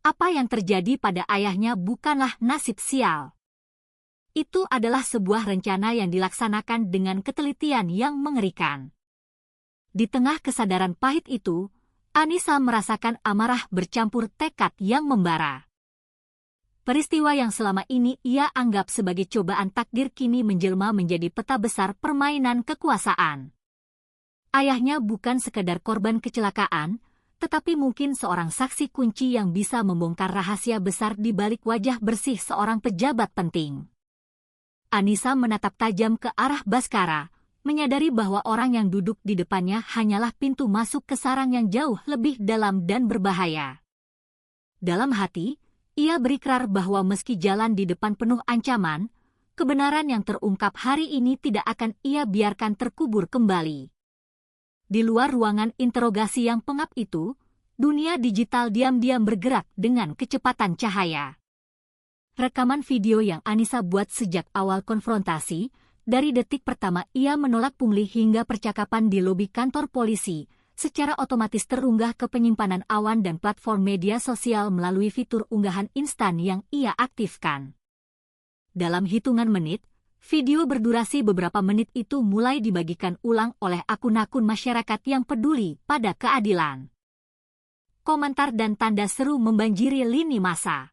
Apa yang terjadi pada ayahnya bukanlah nasib sial. Itu adalah sebuah rencana yang dilaksanakan dengan ketelitian yang mengerikan. Di tengah kesadaran pahit itu, Anissa merasakan amarah bercampur tekad yang membara. Peristiwa yang selama ini ia anggap sebagai cobaan takdir kini menjelma menjadi peta besar permainan kekuasaan. Ayahnya bukan sekedar korban kecelakaan, tetapi mungkin seorang saksi kunci yang bisa membongkar rahasia besar di balik wajah bersih seorang pejabat penting. Anissa menatap tajam ke arah Bhaskara, menyadari bahwa orang yang duduk di depannya hanyalah pintu masuk ke sarang yang jauh lebih dalam dan berbahaya. Dalam hati, ia berikrar bahwa meski jalan di depan penuh ancaman, kebenaran yang terungkap hari ini tidak akan ia biarkan terkubur kembali. Di luar ruangan interogasi yang pengap itu, dunia digital diam-diam bergerak dengan kecepatan cahaya. Rekaman video yang Anissa buat sejak awal konfrontasi, dari detik pertama ia menolak pungli hingga percakapan di lobi kantor polisi, secara otomatis terunggah ke penyimpanan awan dan platform media sosial melalui fitur unggahan instan yang ia aktifkan. Dalam hitungan menit, video berdurasi beberapa menit itu mulai dibagikan ulang oleh akun-akun masyarakat yang peduli pada keadilan. Komentar dan tanda seru membanjiri lini massa.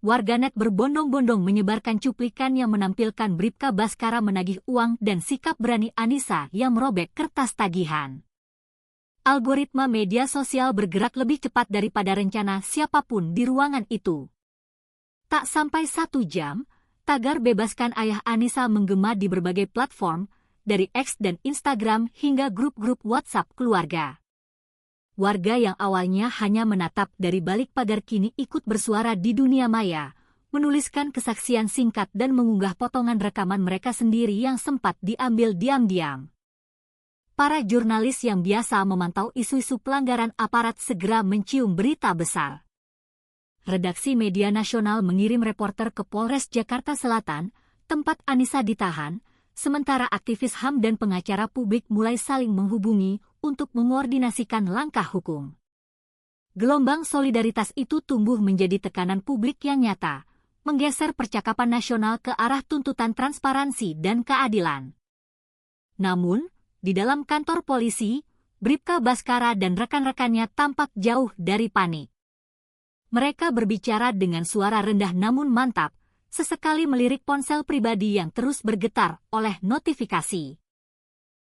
Warganet berbondong-bondong menyebarkan cuplikan yang menampilkan Bribka Bhaskara menagih uang dan sikap berani Anissa yang merobek kertas tagihan. Algoritma media sosial bergerak lebih cepat daripada rencana siapapun di ruangan itu. Tak sampai 1 jam, tagar "Bebaskan Ayah Anissa" menggema di berbagai platform, dari X dan Instagram hingga grup-grup WhatsApp keluarga. Warga yang awalnya hanya menatap dari balik pagar kini ikut bersuara di dunia maya, menuliskan kesaksian singkat dan mengunggah potongan rekaman mereka sendiri yang sempat diambil diam-diam. Para jurnalis yang biasa memantau isu-isu pelanggaran aparat segera mencium berita besar. Redaksi media nasional mengirim reporter ke Polres Jakarta Selatan, tempat Anissa ditahan, sementara aktivis HAM dan pengacara publik mulai saling menghubungi untuk mengoordinasikan langkah hukum. Gelombang solidaritas itu tumbuh menjadi tekanan publik yang nyata, menggeser percakapan nasional ke arah tuntutan transparansi dan keadilan. Namun, di dalam kantor polisi, Bribka Baskara dan rekan-rekannya tampak jauh dari panik. Mereka berbicara dengan suara rendah namun mantap, sesekali melirik ponsel pribadi yang terus bergetar oleh notifikasi.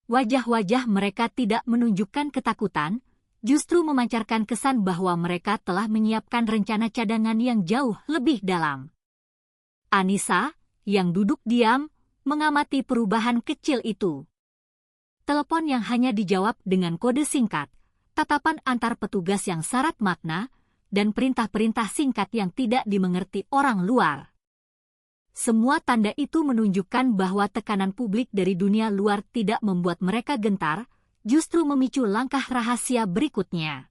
Wajah-wajah mereka tidak menunjukkan ketakutan, justru memancarkan kesan bahwa mereka telah menyiapkan rencana cadangan yang jauh lebih dalam. Anissa, yang duduk diam, mengamati perubahan kecil itu. Telepon yang hanya dijawab dengan kode singkat, tatapan antar petugas yang syarat makna, dan perintah-perintah singkat yang tidak dimengerti orang luar. Semua tanda itu menunjukkan bahwa tekanan publik dari dunia luar tidak membuat mereka gentar, justru memicu langkah rahasia berikutnya.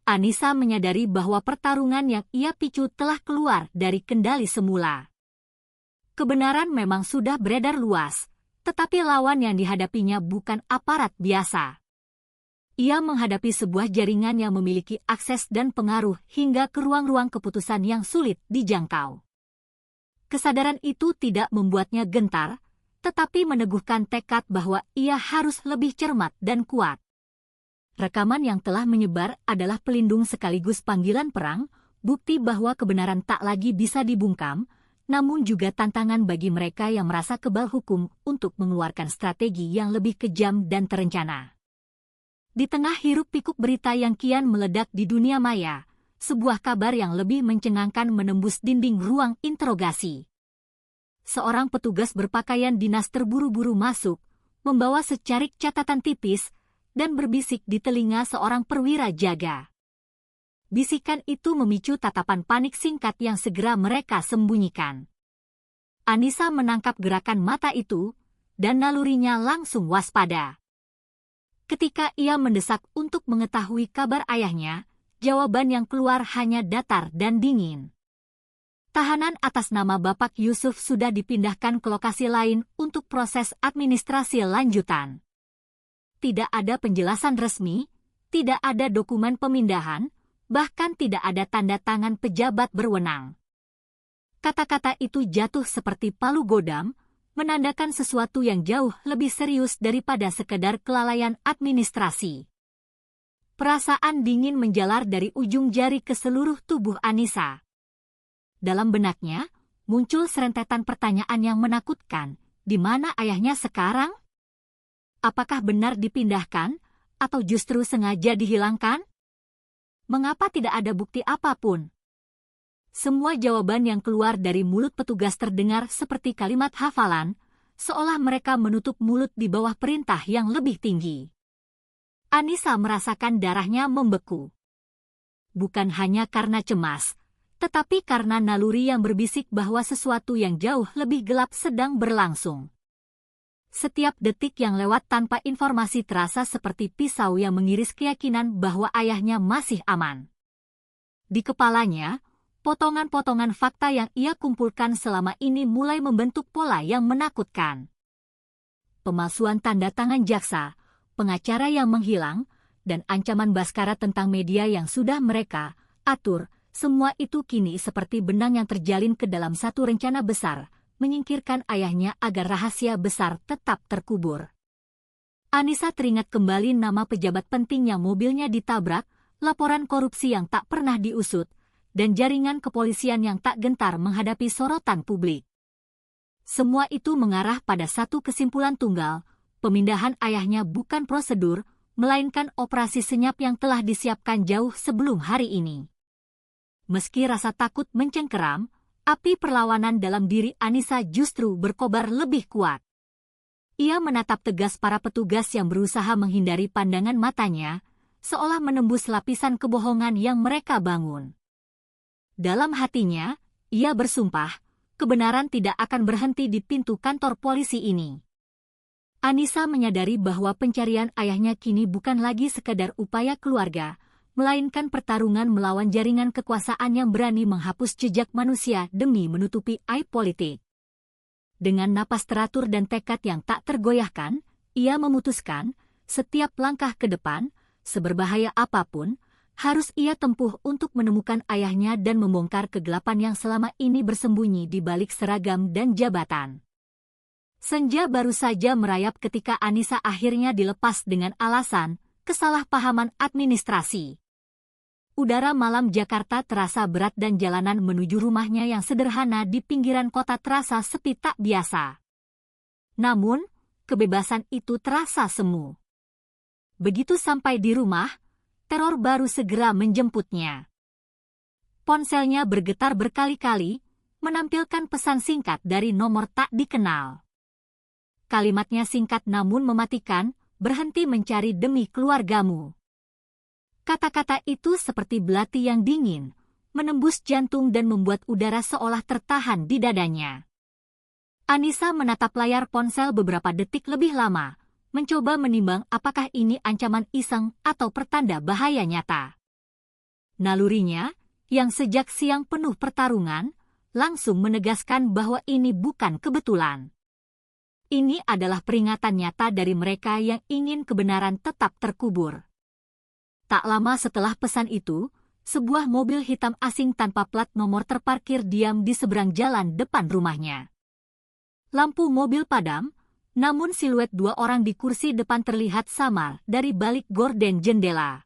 Anissa menyadari bahwa pertarungan yang ia picu telah keluar dari kendali semula. Kebenaran memang sudah beredar luas, tetapi lawan yang dihadapinya bukan aparat biasa. Ia menghadapi sebuah jaringan yang memiliki akses dan pengaruh hingga ke ruang-ruang keputusan yang sulit dijangkau. Kesadaran itu tidak membuatnya gentar, tetapi meneguhkan tekad bahwa ia harus lebih cermat dan kuat. Rekaman yang telah menyebar adalah pelindung sekaligus panggilan perang, bukti bahwa kebenaran tak lagi bisa dibungkam, namun juga tantangan bagi mereka yang merasa kebal hukum untuk mengeluarkan strategi yang lebih kejam dan terencana. Di tengah hiruk-pikuk berita yang kian meledak di dunia maya, sebuah kabar yang lebih mencengangkan menembus dinding ruang interogasi. Seorang petugas berpakaian dinas terburu-buru masuk, membawa secarik catatan tipis, dan berbisik di telinga seorang perwira jaga. Bisikan itu memicu tatapan panik singkat yang segera mereka sembunyikan. Anissa menangkap gerakan mata itu, dan nalurinya langsung waspada. Ketika ia mendesak untuk mengetahui kabar ayahnya, jawaban yang keluar hanya datar dan dingin. Tahanan atas nama Bapak Yusuf sudah dipindahkan ke lokasi lain untuk proses administrasi lanjutan. Tidak ada penjelasan resmi, tidak ada dokumen pemindahan, bahkan tidak ada tanda tangan pejabat berwenang. Kata-kata itu jatuh seperti palu godam, menandakan sesuatu yang jauh lebih serius daripada sekedar kelalaian administrasi. Perasaan dingin menjalar dari ujung jari ke seluruh tubuh Anissa. Dalam benaknya, muncul serentetan pertanyaan yang menakutkan. Di mana ayahnya sekarang? Apakah benar dipindahkan, atau justru sengaja dihilangkan? Mengapa tidak ada bukti apapun? Semua jawaban yang keluar dari mulut petugas terdengar seperti kalimat hafalan, seolah mereka menutup mulut di bawah perintah yang lebih tinggi. Anissa merasakan darahnya membeku. Bukan hanya karena cemas, tetapi karena naluri yang berbisik bahwa sesuatu yang jauh lebih gelap sedang berlangsung. Setiap detik yang lewat tanpa informasi terasa seperti pisau yang mengiris keyakinan bahwa ayahnya masih aman. Di kepalanya, potongan-potongan fakta yang ia kumpulkan selama ini mulai membentuk pola yang menakutkan. Pemalsuan tanda tangan jaksa, pengacara yang menghilang, dan ancaman Baskara tentang media yang sudah mereka atur, semua itu kini seperti benang yang terjalin ke dalam satu rencana besar, menyingkirkan ayahnya agar rahasia besar tetap terkubur. Anissa teringat kembali nama pejabat penting yang mobilnya ditabrak, laporan korupsi yang tak pernah diusut, dan jaringan kepolisian yang tak gentar menghadapi sorotan publik. Semua itu mengarah pada satu kesimpulan tunggal, pemindahan ayahnya bukan prosedur, melainkan operasi senyap yang telah disiapkan jauh sebelum hari ini. Meski rasa takut mencengkeram, api perlawanan dalam diri Anissa justru berkobar lebih kuat. Ia menatap tegas para petugas yang berusaha menghindari pandangan matanya, seolah menembus lapisan kebohongan yang mereka bangun. Dalam hatinya, ia bersumpah, kebenaran tidak akan berhenti di pintu kantor polisi ini. Anissa menyadari bahwa pencarian ayahnya kini bukan lagi sekadar upaya keluarga, melainkan pertarungan melawan jaringan kekuasaan yang berani menghapus jejak manusia demi menutupi aib politik. Dengan napas teratur dan tekad yang tak tergoyahkan, ia memutuskan, setiap langkah ke depan, seberbahaya apapun, harus ia tempuh untuk menemukan ayahnya dan membongkar kegelapan yang selama ini bersembunyi di balik seragam dan jabatan. Senja baru saja merayap ketika Anissa akhirnya dilepas dengan alasan kesalahpahaman administrasi. Udara malam Jakarta terasa berat dan jalanan menuju rumahnya yang sederhana di pinggiran kota terasa sepi tak biasa. Namun, kebebasan itu terasa semu. Begitu sampai di rumah, teror baru segera menjemputnya. Ponselnya bergetar berkali-kali, menampilkan pesan singkat dari nomor tak dikenal. Kalimatnya singkat namun mematikan, berhenti mencari demi keluargamu. Kata-kata itu seperti belati yang dingin, menembus jantung dan membuat udara seolah tertahan di dadanya. Anissa menatap layar ponsel beberapa detik lebih lama, mencoba menimbang apakah ini ancaman iseng atau pertanda bahaya nyata. Nalurinya, yang sejak siang penuh pertarungan, langsung menegaskan bahwa ini bukan kebetulan. Ini adalah peringatan nyata dari mereka yang ingin kebenaran tetap terkubur. Tak lama setelah pesan itu, sebuah mobil hitam asing tanpa plat nomor terparkir diam di seberang jalan depan rumahnya. Lampu mobil padam, namun siluet dua orang di kursi depan terlihat samar dari balik gorden jendela.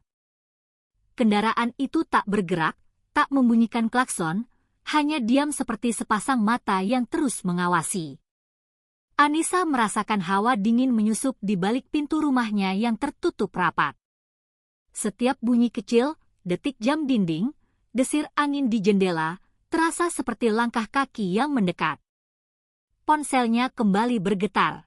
Kendaraan itu tak bergerak, tak membunyikan klakson, hanya diam seperti sepasang mata yang terus mengawasi. Anissa merasakan hawa dingin menyusup di balik pintu rumahnya yang tertutup rapat. Setiap bunyi kecil, detik jam dinding, desir angin di jendela, terasa seperti langkah kaki yang mendekat. Ponselnya kembali bergetar.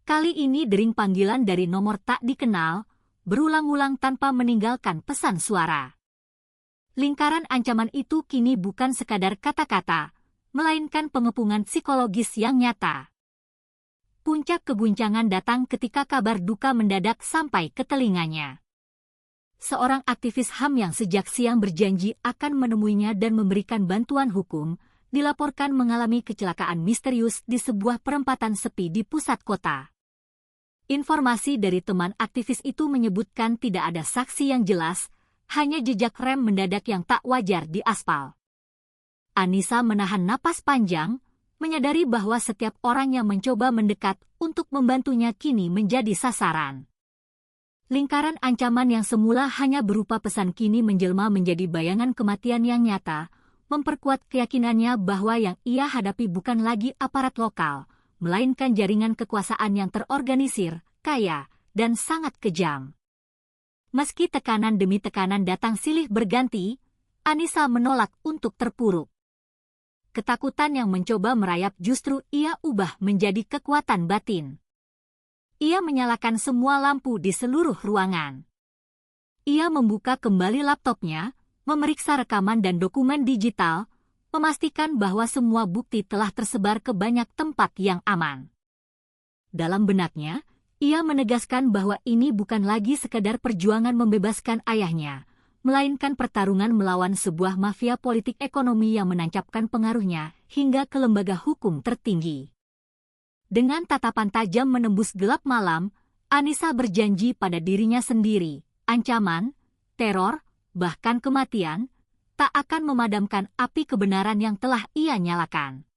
Kali ini dering panggilan dari nomor tak dikenal, berulang-ulang tanpa meninggalkan pesan suara. Lingkaran ancaman itu kini bukan sekadar kata-kata, melainkan pengepungan psikologis yang nyata. Puncak keguncangan datang ketika kabar duka mendadak sampai ke telinganya. Seorang aktivis HAM yang sejak siang berjanji akan menemuinya dan memberikan bantuan hukum, dilaporkan mengalami kecelakaan misterius di sebuah perempatan sepi di pusat kota. Informasi dari teman aktivis itu menyebutkan tidak ada saksi yang jelas, hanya jejak rem mendadak yang tak wajar di aspal. Anissa menahan napas panjang, menyadari bahwa setiap orang yang mencoba mendekat untuk membantunya kini menjadi sasaran. Lingkaran ancaman yang semula hanya berupa pesan kini menjelma menjadi bayangan kematian yang nyata, memperkuat keyakinannya bahwa yang ia hadapi bukan lagi aparat lokal, melainkan jaringan kekuasaan yang terorganisir, kaya, dan sangat kejam. Meski tekanan demi tekanan datang silih berganti, Anissa menolak untuk terpuruk. Ketakutan yang mencoba merayap justru ia ubah menjadi kekuatan batin. Ia menyalakan semua lampu di seluruh ruangan. Ia membuka kembali laptopnya, memeriksa rekaman dan dokumen digital, memastikan bahwa semua bukti telah tersebar ke banyak tempat yang aman. Dalam benaknya, ia menegaskan bahwa ini bukan lagi sekadar perjuangan membebaskan ayahnya, melainkan pertarungan melawan sebuah mafia politik ekonomi yang menancapkan pengaruhnya hingga ke lembaga hukum tertinggi. Dengan tatapan tajam menembus gelap malam, Anissa berjanji pada dirinya sendiri, ancaman, teror, bahkan kematian, tak akan memadamkan api kebenaran yang telah ia nyalakan.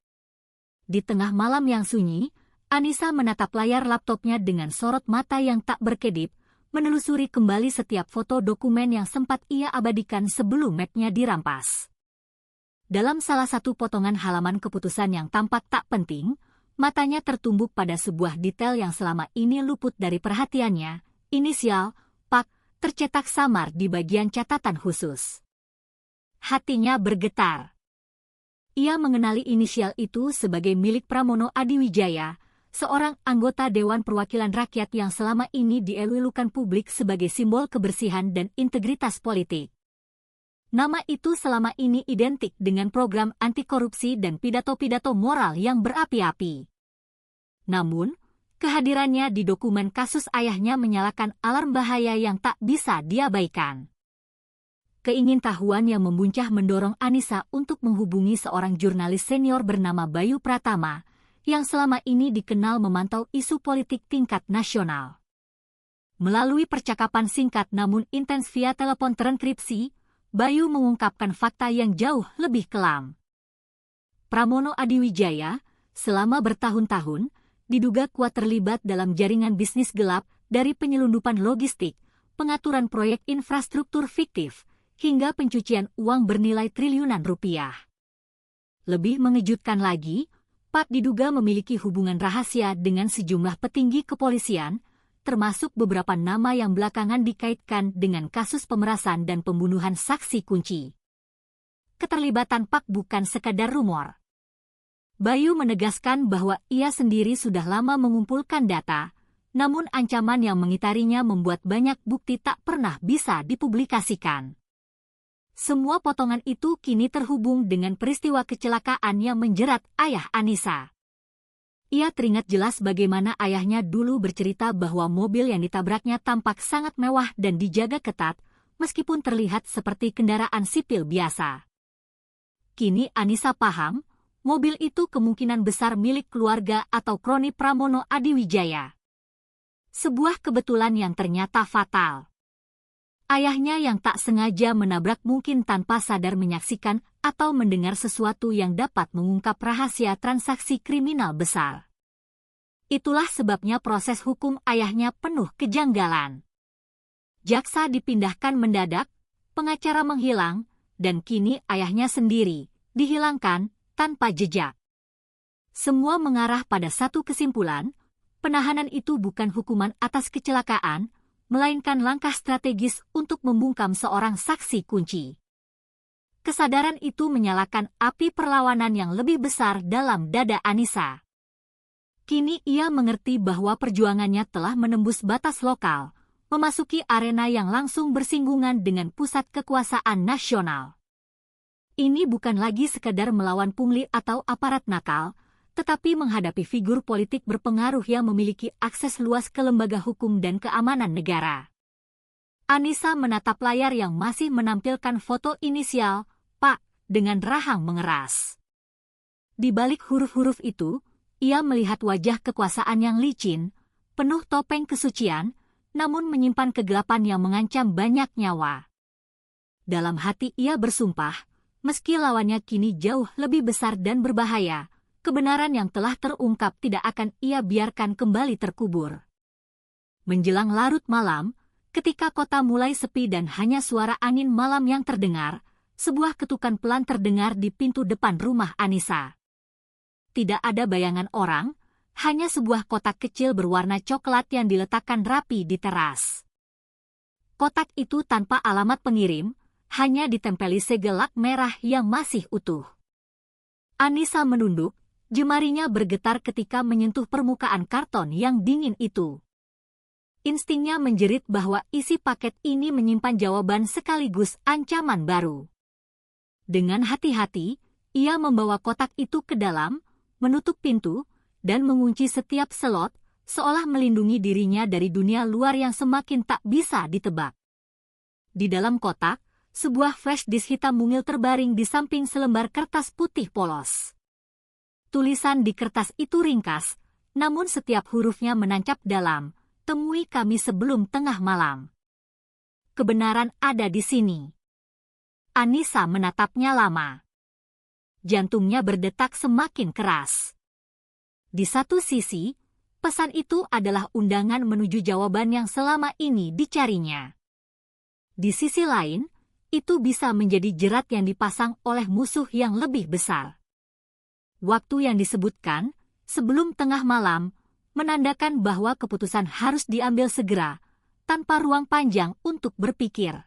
Di tengah malam yang sunyi, Anissa menatap layar laptopnya dengan sorot mata yang tak berkedip, menelusuri kembali setiap foto dokumen yang sempat ia abadikan sebelum mapnya dirampas. Dalam salah satu potongan halaman keputusan yang tampak tak penting, matanya tertumbuk pada sebuah detail yang selama ini luput dari perhatiannya, Inisial Pak tercetak samar di bagian catatan khusus. Hatinya bergetar. Ia mengenali inisial itu sebagai milik Pramono Adiwijaya, seorang anggota Dewan Perwakilan Rakyat yang selama ini dielulukan publik sebagai simbol kebersihan dan integritas politik. Nama itu selama ini identik dengan program anti korupsi dan pidato-pidato moral yang berapi-api. Namun, kehadirannya di dokumen kasus ayahnya menyalakan alarm bahaya yang tak bisa diabaikan. Keingintahuan yang membuncah mendorong Anissa untuk menghubungi seorang jurnalis senior bernama Bayu Pratama, yang selama ini dikenal memantau isu politik tingkat nasional. Melalui percakapan singkat namun intens via telepon terenkripsi, Bayu mengungkapkan fakta yang jauh lebih kelam. Pramono Adiwijaya, selama bertahun-tahun, diduga kuat terlibat dalam jaringan bisnis gelap dari penyelundupan logistik, pengaturan proyek infrastruktur fiktif, hingga pencucian uang bernilai triliunan rupiah. Lebih mengejutkan lagi, Pak diduga memiliki hubungan rahasia dengan sejumlah petinggi kepolisian, termasuk beberapa nama yang belakangan dikaitkan dengan kasus pemerasan dan pembunuhan saksi kunci. Keterlibatan Pak bukan sekadar rumor. Bayu menegaskan bahwa ia sendiri sudah lama mengumpulkan data, namun ancaman yang mengitarinya membuat banyak bukti tak pernah bisa dipublikasikan. Semua potongan itu kini terhubung dengan peristiwa kecelakaan yang menjerat ayah Anissa. Ia teringat jelas bagaimana ayahnya dulu bercerita bahwa mobil yang ditabraknya tampak sangat mewah dan dijaga ketat, meskipun terlihat seperti kendaraan sipil biasa. Kini Anissa paham, mobil itu kemungkinan besar milik keluarga atau kroni Pramono Adiwijaya. Sebuah kebetulan yang ternyata fatal. Ayahnya yang tak sengaja menabrak mungkin tanpa sadar menyaksikan atau mendengar sesuatu yang dapat mengungkap rahasia transaksi kriminal besar. Itulah sebabnya proses hukum ayahnya penuh kejanggalan. Jaksa dipindahkan mendadak, pengacara menghilang, dan kini ayahnya sendiri dihilangkan tanpa jejak. Semua mengarah pada satu kesimpulan, penahanan itu bukan hukuman atas kecelakaan, melainkan langkah strategis untuk membungkam seorang saksi kunci. Kesadaran itu menyalakan api perlawanan yang lebih besar dalam dada Anissa. Kini ia mengerti bahwa perjuangannya telah menembus batas lokal, memasuki arena yang langsung bersinggungan dengan pusat kekuasaan nasional. Ini bukan lagi sekadar melawan pungli atau aparat nakal, tetapi menghadapi figur politik berpengaruh yang memiliki akses luas ke lembaga hukum dan keamanan negara. Anissa menatap layar yang masih menampilkan foto inisial Pak dengan rahang mengeras. Di balik huruf-huruf itu, ia melihat wajah kekuasaan yang licin, penuh topeng kesucian, namun menyimpan kegelapan yang mengancam banyak nyawa. Dalam hati ia bersumpah, meski lawannya kini jauh lebih besar dan berbahaya, kebenaran yang telah terungkap tidak akan ia biarkan kembali terkubur. Menjelang larut malam, ketika kota mulai sepi dan hanya suara angin malam yang terdengar, sebuah ketukan pelan terdengar di pintu depan rumah Anissa. Tidak ada bayangan orang, hanya sebuah kotak kecil berwarna coklat yang diletakkan rapi di teras. Kotak itu tanpa alamat pengirim, hanya ditempeli segelak merah yang masih utuh. Anissa menunduk, jemarinya bergetar ketika menyentuh permukaan karton yang dingin itu. Instingnya menjerit bahwa isi paket ini menyimpan jawaban sekaligus ancaman baru. Dengan hati-hati, ia membawa kotak itu ke dalam, menutup pintu, dan mengunci setiap slot, seolah melindungi dirinya dari dunia luar yang semakin tak bisa ditebak. Di dalam kotak, sebuah flash disk hitam mungil terbaring di samping selembar kertas putih polos. Tulisan di kertas itu ringkas, namun setiap hurufnya menancap dalam, "Temui kami sebelum tengah malam." Kebenaran ada di sini. Anissa menatapnya lama. Jantungnya berdetak semakin keras. Di satu sisi, pesan itu adalah undangan menuju jawaban yang selama ini dicarinya. Di sisi lain, itu bisa menjadi jerat yang dipasang oleh musuh yang lebih besar. Waktu yang disebutkan, sebelum tengah malam, menandakan bahwa keputusan harus diambil segera, tanpa ruang panjang untuk berpikir.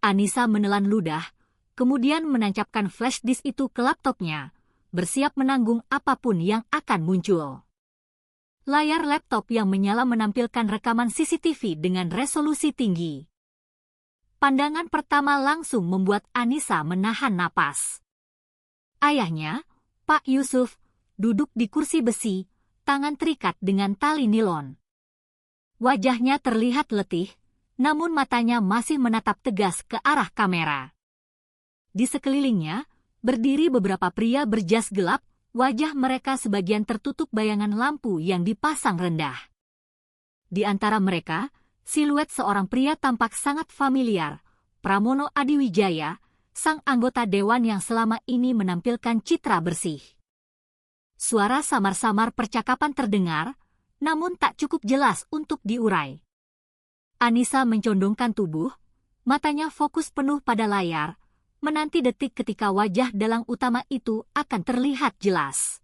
Anissa menelan ludah, kemudian menancapkan flash disk itu ke laptopnya, bersiap menanggung apapun yang akan muncul. Layar laptop yang menyala menampilkan rekaman CCTV dengan resolusi tinggi. Pandangan pertama langsung membuat Anissa menahan napas. Ayahnya, Pak Yusuf, duduk di kursi besi, tangan terikat dengan tali nilon. Wajahnya terlihat letih, namun matanya masih menatap tegas ke arah kamera. Di sekelilingnya, berdiri beberapa pria berjas gelap, wajah mereka sebagian tertutup bayangan lampu yang dipasang rendah. Di antara mereka, siluet seorang pria tampak sangat familiar, Pramono Adiwijaya, sang anggota dewan yang selama ini menampilkan citra bersih. Suara samar-samar percakapan terdengar, namun tak cukup jelas untuk diurai. Anissa mencondongkan tubuh, matanya fokus penuh pada layar, menanti detik ketika wajah dalang utama itu akan terlihat jelas.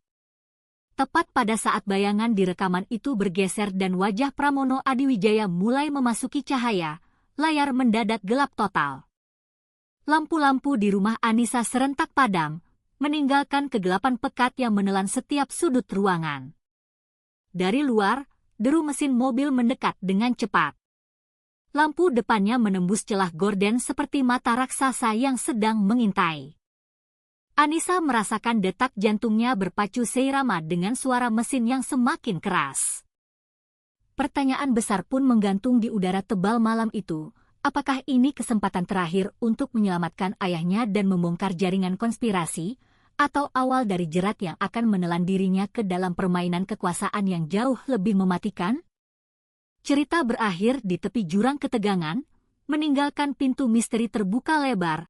Tepat pada saat bayangan di rekaman itu bergeser dan wajah Pramono Adiwijaya mulai memasuki cahaya, layar mendadak gelap total. Lampu-lampu di rumah Anissa serentak padam, meninggalkan kegelapan pekat yang menelan setiap sudut ruangan. Dari luar, deru mesin mobil mendekat dengan cepat. Lampu depannya menembus celah gorden seperti mata raksasa yang sedang mengintai. Anissa merasakan detak jantungnya berpacu seirama dengan suara mesin yang semakin keras. Pertanyaan besar pun menggantung di udara tebal malam itu. Apakah ini kesempatan terakhir untuk menyelamatkan ayahnya dan membongkar jaringan konspirasi, atau awal dari jerat yang akan menelan dirinya ke dalam permainan kekuasaan yang jauh lebih mematikan? Cerita berakhir di tepi jurang ketegangan, meninggalkan pintu misteri terbuka lebar,